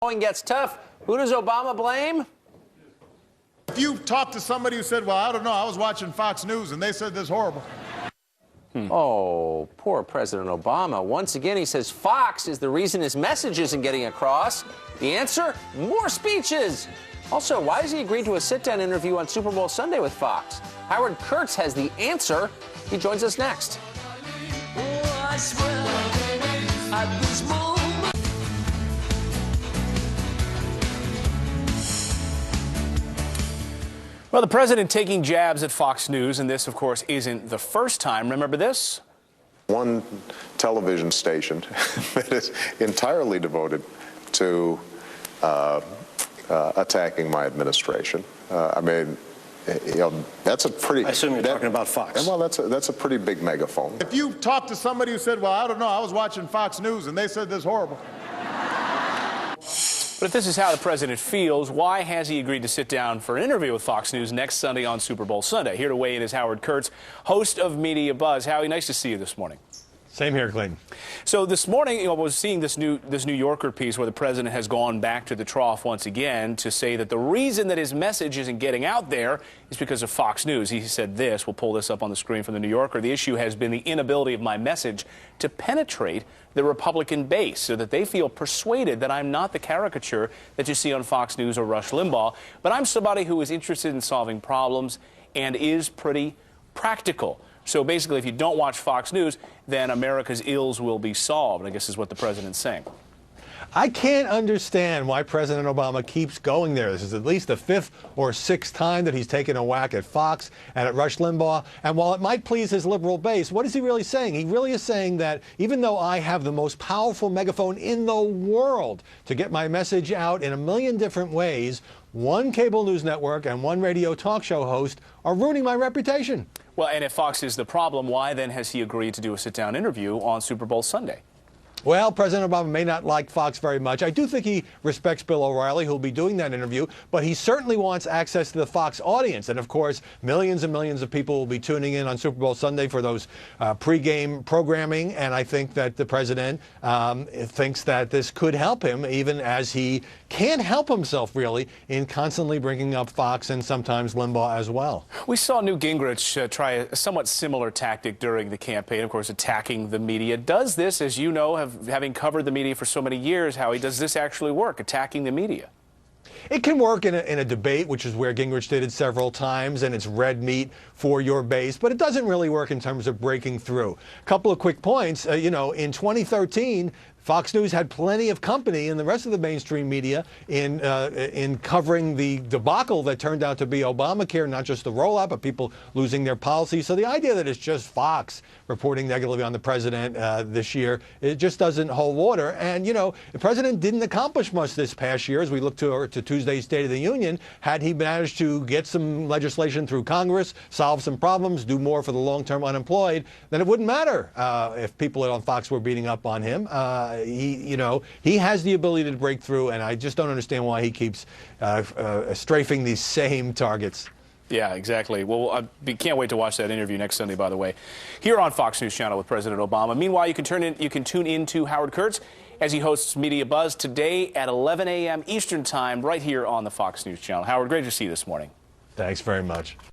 Going gets tough. Who does Obama blame? If you talk to somebody who said, well, I don't know, I was watching Fox News and they said this horrible. Oh, poor President Obama. Once again, he says Fox is the reason his message isn't getting across. The answer? More speeches. Also, why has he agreed to a sit-down interview on Super Bowl Sunday with Fox? Howard Kurtz has the answer. He joins us next. Oh, I swear, at this moment. Well, the president taking jabs at Fox News, and this, of course, isn't the first time. Remember this? One television station that is entirely devoted to attacking my administration. I mean, you know, that's a pretty... I assume you're talking about Fox. Well, that's a pretty big megaphone. If you talk to somebody who said, well, I don't know, I was watching Fox News and they said this horrible. But if this is how the president feels, why has he agreed to sit down for an interview with Fox News next Sunday on Super Bowl Sunday? Here to weigh in is Howard Kurtz, host of Media Buzz. Howie, nice to see you this morning. Same here, Clayton. So this morning, I was seeing this New Yorker piece where the president has gone back to the trough once again to say that the reason that his message isn't getting out there is because of Fox News. He said this, we'll pull this up on the screen from the New Yorker. The issue has been the inability of my message to penetrate the Republican base so that they feel persuaded that I'm not the caricature that you see on Fox News or Rush Limbaugh, but I'm somebody who is interested in solving problems and is pretty practical. So basically, if you don't watch Fox News, then America's ills will be solved, I guess is what the president's saying. I can't understand why President Obama keeps going there. This is at least the 5th or 6th time that he's taken a whack at Fox and at Rush Limbaugh. And while it might please his liberal base, what is he really saying? He really is saying that even though I have the most powerful megaphone in the world to get my message out in a million different ways, one cable news network and one radio talk show host are ruining my reputation. Well, and if Fox is the problem, why then has he agreed to do a sit-down interview on Super Bowl Sunday? Well, President Obama may not like Fox very much. I do think he respects Bill O'Reilly, who'll be doing that interview, but he certainly wants access to the Fox audience. And, of course, millions and millions of people will be tuning in on Super Bowl Sunday for those pregame programming. And I think that the president thinks that this could help him, even as he can't help himself, really, in constantly bringing up Fox and sometimes Limbaugh as well. We saw Newt Gingrich try a somewhat similar tactic during the campaign, of course, attacking the media. Does this, as you know, having covered the media for so many years, Howie, does this actually work, attacking the media? It can work in a debate, which is where Gingrich did it several times, and it's red meat for your base, but it doesn't really work in terms of breaking through. A couple of quick points. You know, in 2013, Fox News had plenty of company in the rest of the mainstream media in covering the debacle that turned out to be Obamacare, not just the rollout, but people losing their policy. So the idea that it's just Fox reporting negatively on the president this year, it just doesn't hold water. And, you know, the president didn't accomplish much this past year as we look to Tuesday's State of the Union. Had he managed to get some legislation through Congress, solve some problems, do more for the long-term unemployed, then it wouldn't matter if people on Fox were beating up on him. He has the ability to break through, and I just don't understand why he keeps strafing these same targets. Yeah, exactly. Well, we can't wait to watch that interview next Sunday, by the way, here on Fox News Channel with President Obama. Meanwhile, you can tune in to Howard Kurtz as he hosts Media Buzz today at 11 a.m. Eastern Time right here on the Fox News Channel. Howard, great to see you this morning. Thanks very much.